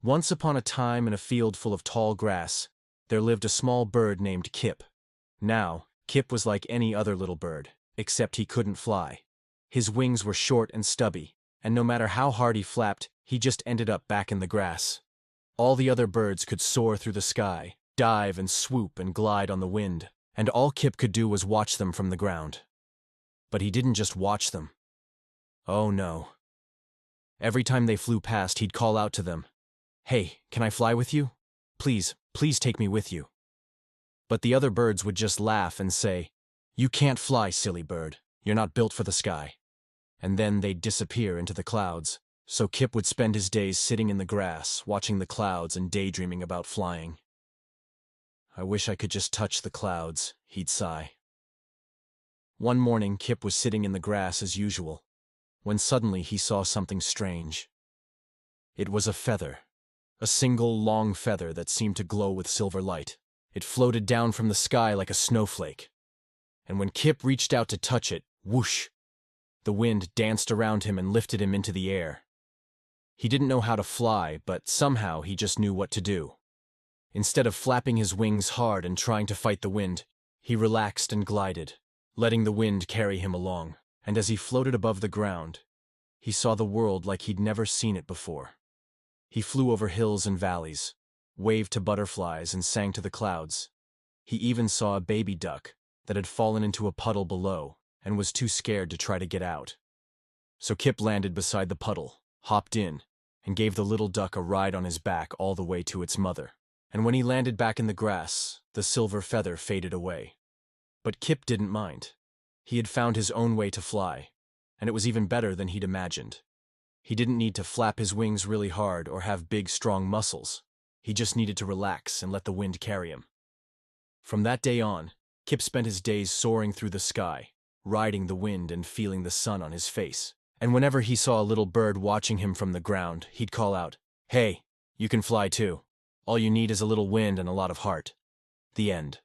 Once upon a time in a field full of tall grass, there lived a small bird named Kip. Now, Kip was like any other little bird, except he couldn't fly. His wings were short and stubby, and no matter how hard he flapped, he just ended up back in the grass. All the other birds could soar through the sky, dive and swoop and glide on the wind, and all Kip could do was watch them from the ground. But he didn't just watch them. Oh no. Every time they flew past, he'd call out to them, "Hey, can I fly with you? Please, please take me with you." But the other birds would just laugh and say, "You can't fly, silly bird. You're not built for the sky." And then they'd disappear into the clouds. So Kip would spend his days sitting in the grass, watching the clouds and daydreaming about flying. "I wish I could just touch the clouds," he'd sigh. One morning, Kip was sitting in the grass as usual, when suddenly he saw something strange. It was a feather, a single long feather that seemed to glow with silver light. It floated down from the sky like a snowflake. And when Kip reached out to touch it, whoosh! The wind danced around him and lifted him into the air. He didn't know how to fly, but somehow he just knew what to do. Instead of flapping his wings hard and trying to fight the wind, he relaxed and glided, letting the wind carry him along. And as he floated above the ground, he saw the world like he'd never seen it before. He flew over hills and valleys, waved to butterflies and sang to the clouds. He even saw a baby duck that had fallen into a puddle below and was too scared to try to get out. So Kip landed beside the puddle, hopped in, and gave the little duck a ride on his back all the way to its mother. And when he landed back in the grass, the silver feather faded away. But Kip didn't mind. He had found his own way to fly, and it was even better than he'd imagined. He didn't need to flap his wings really hard or have big, strong muscles. He just needed to relax and let the wind carry him. From that day on, Kip spent his days soaring through the sky, riding the wind and feeling the sun on his face. And whenever he saw a little bird watching him from the ground, he'd call out, "Hey, you can fly too. All you need is a little wind and a lot of heart." The end.